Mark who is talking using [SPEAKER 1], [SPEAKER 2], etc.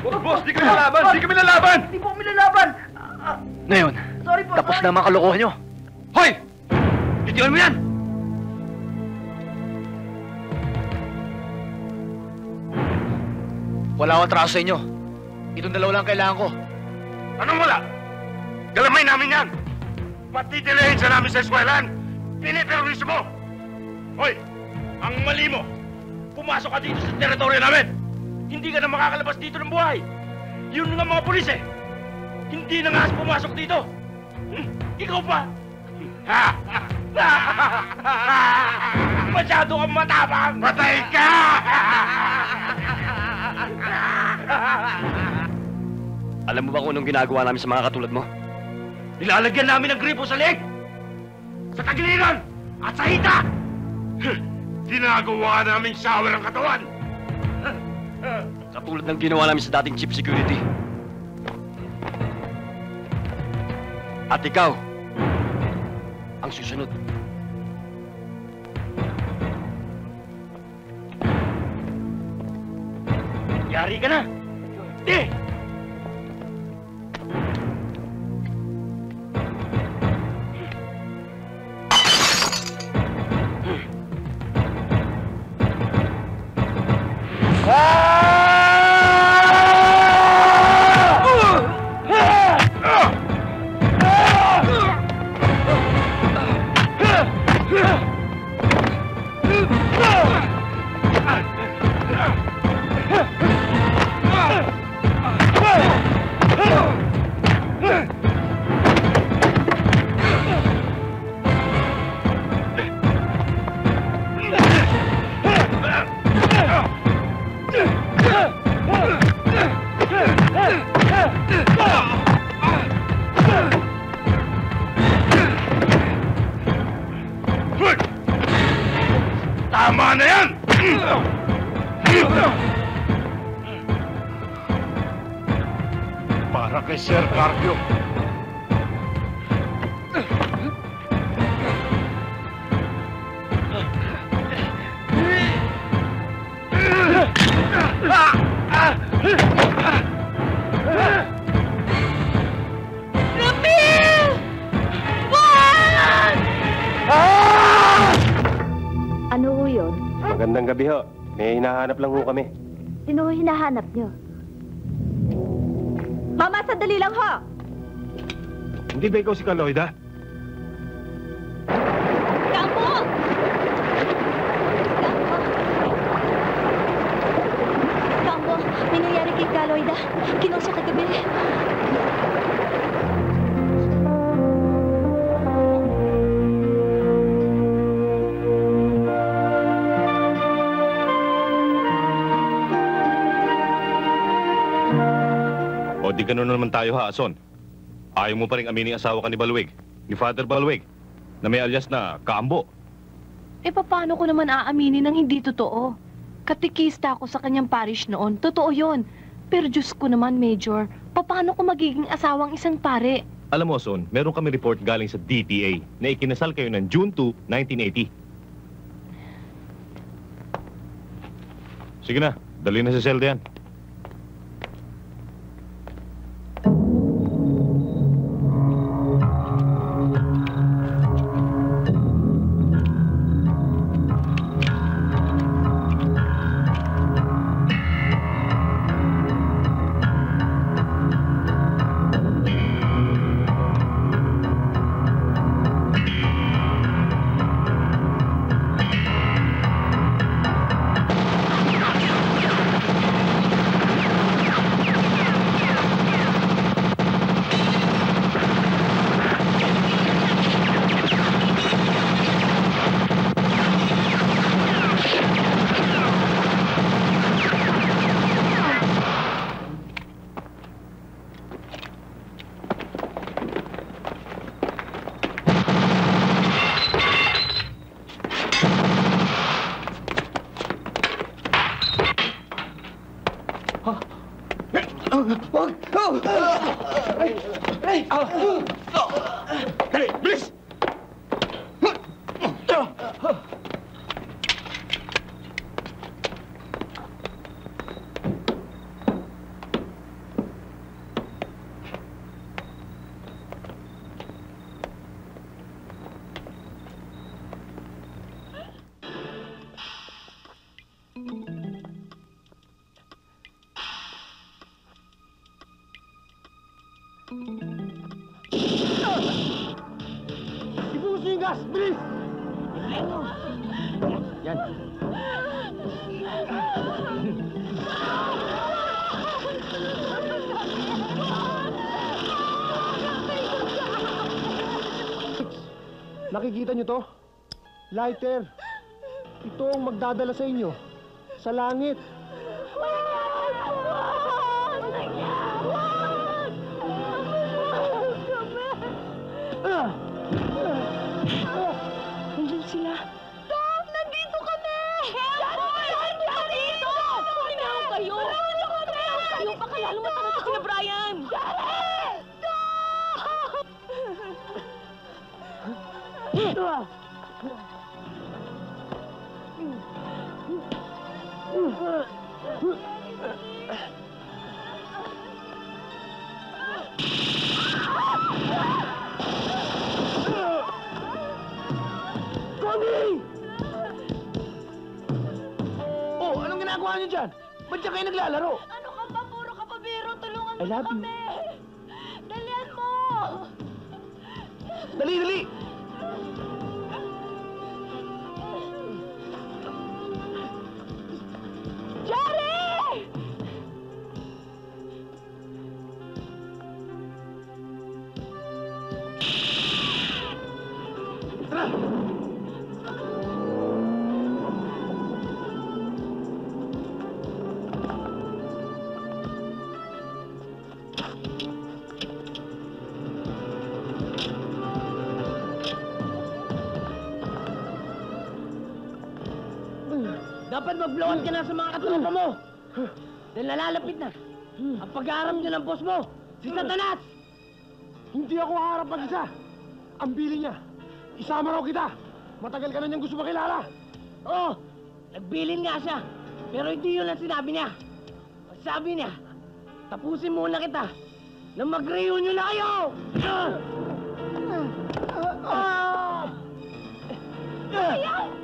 [SPEAKER 1] Boss, di kami lalaban! Di kami lalaban!
[SPEAKER 2] Hindi po kami lalaban!
[SPEAKER 3] Ngayon,
[SPEAKER 2] Sorry po,
[SPEAKER 3] tapos
[SPEAKER 2] sorry.
[SPEAKER 3] na ang mga kalokohan nyo.
[SPEAKER 1] Hoy! Bitiwan mo yan!
[SPEAKER 3] Wala akong atraso sa inyo. Itong dalawa lang kailangan ko.
[SPEAKER 1] Anong wala? Galamay namin yan! Patitilahin sa namin sa eskwelahan! Piniterorismo mo! Hoy! Ang mali mo! Pumasok ka dito sa teritoryo namin! Hindi ka na makakalabas dito ng buhay! Yun nga mga pulis eh! Hindi na nga pumasok dito! Ikaw pa! Masyado kang matapang! Patay ka!
[SPEAKER 3] Alam mo ba kung anong ginagawa namin sa mga katulad mo?
[SPEAKER 1] Nilalagyan namin ng gripo sa leeg! Sa tagiliran! At sa hita! Ginagawa namin shower ang katawan!
[SPEAKER 3] Katulad ng ginawa namin sa dating chief security. At ikaw, ang susunod.
[SPEAKER 1] Yari ka na! Di! Tama na yan! Para kay Sir Carpio.
[SPEAKER 4] Ramil! Juan!
[SPEAKER 5] Ano ho yun?
[SPEAKER 6] Magandang gabi ho. May hinahanap lang ho kami.
[SPEAKER 5] Sino ho hinahanap nyo? Mama, sandali lang ho!
[SPEAKER 6] Hindi ba ikaw si Kaloida?
[SPEAKER 5] Kampo! Kampo, may nangyari kay Kaloida. Kinuha siya kagabi.
[SPEAKER 6] O di ganun naman tayo ha, Ason. Ayaw mo pa rin aminin asawa ka ni Balwig, ni Father Balwig, na may alias na Kaambo.
[SPEAKER 4] Eh, paano ko naman aaminin ng hindi totoo? Katikista ako sa kanyang parish noon. Totoo yon. Pero Diyos ko naman, Major, paano ko magiging asawang isang pare?
[SPEAKER 6] Alam mo, Son, meron kami report galing sa DTA na ikinasal kayo ng June 2, 1980. Sige na, dali na sa selda yan.
[SPEAKER 1] Dali, bilis!
[SPEAKER 2] Nakikita nyo to? Lighter. Ito ang magdadala sa inyo. Sa langit.
[SPEAKER 4] Nandiyan sila.
[SPEAKER 5] Dok, nandito kami! Nandito dito! Minaw kayo! Kayo pa kaya lumatan ito sila Brian!
[SPEAKER 2] Connie! Oh, anong ginagawa niyo dyan? Ba't dyan kayo naglalaro?
[SPEAKER 5] Ano ka ba? Puro ka pa biro. Tulungan
[SPEAKER 2] I
[SPEAKER 5] mo
[SPEAKER 2] love you.
[SPEAKER 5] kami! Dalian mo!
[SPEAKER 2] Dali, dali!
[SPEAKER 5] Jerry!
[SPEAKER 2] Tara!
[SPEAKER 7] Dapat mag-blow out ka na sa mga katropa mo. Dahil nalalapit na. Ang pag-aaram nyo ng boss mo, si Satanas!
[SPEAKER 2] Hindi ako haharap mag-isa. Ang bili niya. Isama raw kita. Matagal ka na niyang gusto makilala.
[SPEAKER 7] Oo, nagbilin nga siya. Pero hindi yun ang sinabi niya. Ang sabi niya, tapusin muna kita na mag-reunion na kayo!
[SPEAKER 5] Brian!